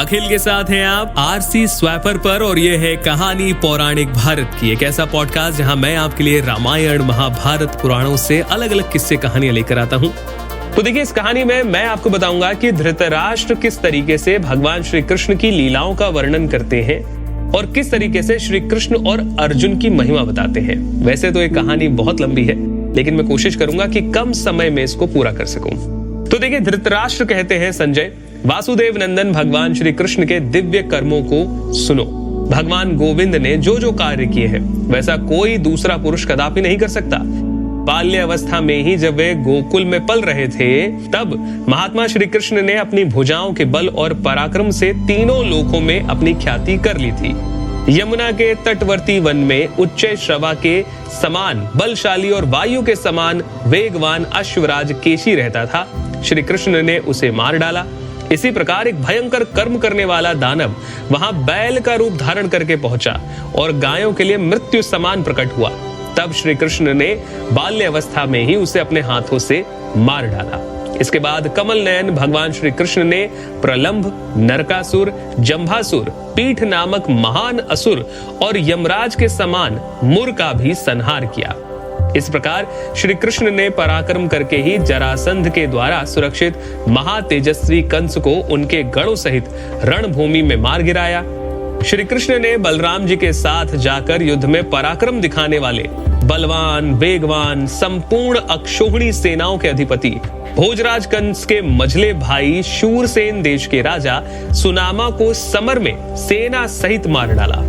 अखिल के साथ हैं आप आरसी स्वैपर पर और ये है कहानी पौराणिक भारत की, एक ऐसा पॉडकास्ट जहां मैं आपके लिए रामायण महाभारत पुराणों से अलग अलग किस्से कहानियां लेकर आता हूं। तो देखिए, इस कहानी में मैं आपको बताऊंगा कि धृतराष्ट्र किस तरीके से भगवान श्री कृष्ण की लीलाओं का वर्णन करते हैं और किस तरीके से श्री कृष्ण और अर्जुन की महिमा बताते हैं। वैसे तो ये कहानी बहुत लंबी है, लेकिन मैं कोशिश करूंगा कि कम समय में इसको पूरा कर सकूं। तो देखिए, धृतराष्ट्र कहते हैं, संजय, वासुदेव नंदन भगवान श्री कृष्ण के दिव्य कर्मों को सुनो। भगवान गोविंद ने जो जो कार्य किए हैं वैसा कोई दूसरा पुरुष कदापि नहीं कर सकता। बाल्य अवस्था में ही जब वे गोकुल में पल रहे थे, तब महात्मा श्री कृष्ण ने अपनी भुजाओं के बल और पराक्रम से तीनों लोकों में अपनी ख्याति कर ली थी। यमुना के तटवर्ती वन में उच्च श्रवा के समान बलशाली और वायु के समान वेगवान अश्वराज केशी रहता था। श्री कृष्ण ने उसे मार डाला। इसी प्रकार एक भयंकर कर्म करने वाला दानव वहां बैल का रूप धारण करके पहुंचा और गायों के लिए मृत्यु समान प्रकट हुआ। तब श्री कृष्ण ने बाल्य अवस्था में ही उसे अपने हाथों से मार डाला। इसके बाद कमल नयन भगवान श्री कृष्ण ने प्रलंभ, नरकासुर, जंभासुर, पीठ नामक महान असुर और यमराज के समान मुर का भी संहार किया। इस प्रकार श्री कृष्ण ने पराक्रम करके ही जरासंध के द्वारा सुरक्षित महातेजस्वी कंस को उनके गणों सहित रणभूमि में मार गिराया। श्री कृष्ण ने बलराम जी के साथ जाकर युद्ध में पराक्रम दिखाने वाले बलवान, वेगवान, संपूर्ण अक्षोहिणी सेनाओं के अधिपति भोजराज कंस के मझले भाई शूरसेन देश के राजा सुनामा को समर में सेना सहित मार डाला।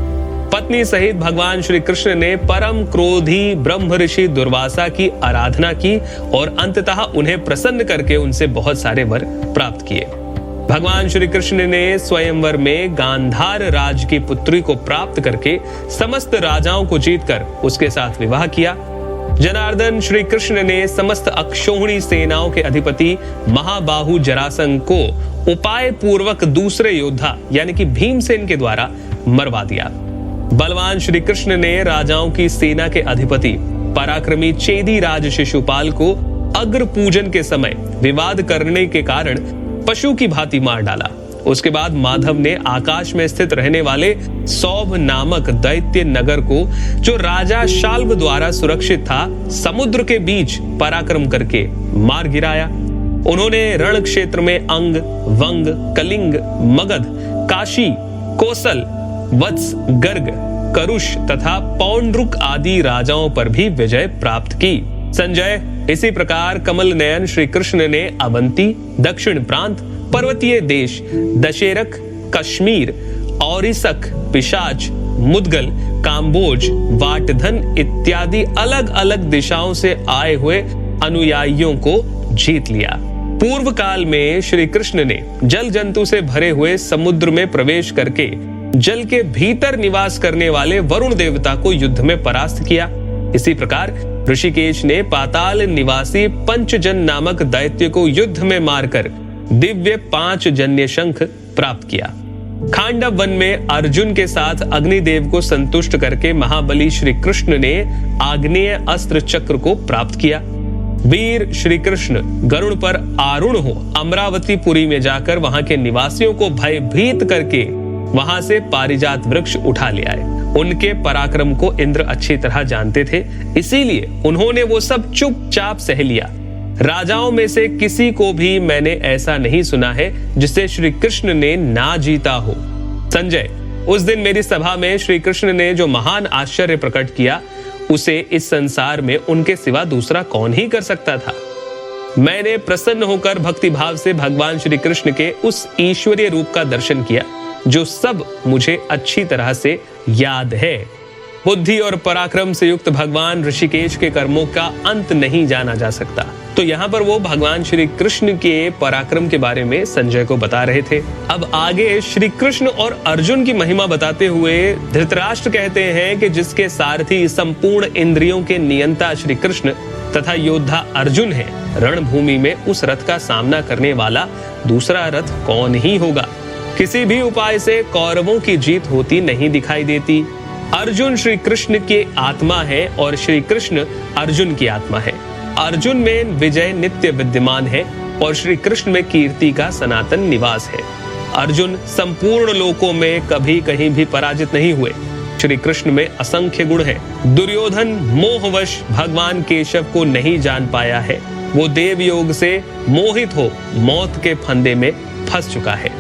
पत्नी सहित भगवान श्री कृष्ण ने परम क्रोधी ब्रह्म ऋषि दुर्वासा की आराधना की और अंततः उन्हें प्रसन्न करके उनसे बहुत सारे वर प्राप्त किए। भगवान श्री कृष्ण ने स्वयंवर में गांधार राज की पुत्री को प्राप्त करके समस्त राजाओं को जीतकर उसके साथ विवाह किया। जनार्दन श्री कृष्ण ने समस्त अक्षोहिणी सेनाओं के अधिपति महाबाहु जरासंध को उपाय पूर्वक दूसरे योद्धा यानी कि भीमसेन के द्वारा मरवा दिया। बलवान श्री कृष्ण ने राजाओं की सेना के अधिपति पराक्रमी चेदी राज शिशुपाल को अग्र पूजन के समय विवाद करने के कारण पशु की भांति मार डाला। उसके बाद माधव ने आकाश में स्थित रहने वाले सौभ नामक दैत्य नगर को, जो राजा शाल्व द्वारा सुरक्षित था, समुद्र के बीच पराक्रम करके मार गिराया। उन्होंने रण क्षेत्र में अंग, वंग, कलिंग, मगध, काशी, कोसल, वत्स, गर्ग, करुष तथा पौंड्रुक आदि राजाओं पर भी विजय प्राप्त की। संजय, इसी प्रकार कमल नयन श्री कृष्ण ने अवंती, दक्षिण प्रांत, पर्वतीय देश, दशेरक, कश्मीर, औरिसक, पिशाच, मुदगल, काम्बोज, वाटधन इत्यादि अलग अलग दिशाओं से आए हुए अनुयायियों को जीत लिया। पूर्व काल में श्री कृष्ण ने जल जंतु से भरे हुए समुद्र में प्रवेश करके जल के भीतर निवास करने वाले वरुण देवता को युद्ध में परास्त किया। इसी प्रकार ऋषिकेश ने पाताल निवासी पंचजन नामक दैत्य को युद्ध में मारकर दिव्य 5 जन्य शंख प्राप्त किया। खांडव वन में अर्जुन के साथ अग्निदेव को संतुष्ट करके महाबली श्री कृष्ण ने आग्नेय अस्त्र चक्र को प्राप्त किया। वीर श्री कृष्ण गरुड़ पर आरूढ़ हो अमरावती पुरी में जाकर वहां के निवासियों को भयभीत करके वहां से पारिजात वृक्ष उठा ले आए। उनके पराक्रम को इंद्र अच्छी तरह जानते थे, इसीलिए उन्होंने वो सब चुपचाप सह लिया। राजाओं में से किसी को भी मैंने ऐसा नहीं सुना है जिसे श्री कृष्ण ने ना जीता हो। संजय, उस दिन मेरी सभा में श्री कृष्ण ने जो महान आश्चर्य प्रकट किया, उसे इस संसार में उनके सिवा दूसरा कौन ही कर सकता था। मैंने प्रसन्न होकर भक्तिभाव से भगवान श्री कृष्ण के उस ईश्वरीय रूप का दर्शन किया जो सब मुझे अच्छी तरह से याद है। बुद्धि और पराक्रम से युक्त भगवान ऋषिकेश के कर्मों का अंत नहीं जाना जा सकता। तो यहाँ पर वो भगवान श्री कृष्ण के पराक्रम के बारे में संजय को बता रहे थे। अब आगे श्री कृष्ण और अर्जुन की महिमा बताते हुए धृतराष्ट्र कहते हैं कि जिसके सारथी संपूर्ण इंद्रियों के नियंता श्री कृष्ण तथा योद्धा अर्जुन है, रणभूमि में उस रथ का सामना करने वाला दूसरा रथ कौन ही होगा। किसी भी उपाय से कौरवों की जीत होती नहीं दिखाई देती। अर्जुन श्री कृष्ण की आत्मा है और श्री कृष्ण अर्जुन की आत्मा है। अर्जुन में विजय नित्य विद्यमान है और श्री कृष्ण में कीर्ति का सनातन निवास है। अर्जुन संपूर्ण लोकों में कभी कहीं भी पराजित नहीं हुए। श्री कृष्ण में असंख्य गुण है। दुर्योधन मोहवश भगवान केशव को नहीं जान पाया है। वो देव योग से मोहित हो मौत के फंदे में फंस चुका है।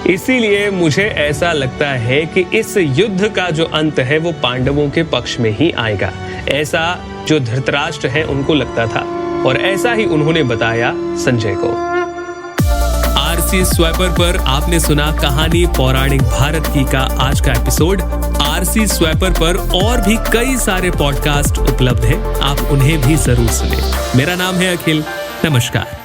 इसीलिए मुझे ऐसा लगता है कि इस युद्ध का जो अंत है वो पांडवों के पक्ष में ही आएगा। ऐसा जो धृतराष्ट्र है उनको लगता था और ऐसा ही उन्होंने बताया संजय को। आरसी स्वैपर पर आपने सुना कहानी पौराणिक भारत की का आज का एपिसोड। आरसी स्वैपर पर और भी कई सारे पॉडकास्ट उपलब्ध हैं, आप उन्हें भी जरूर सुनें। मेरा नाम है अखिल, नमस्कार।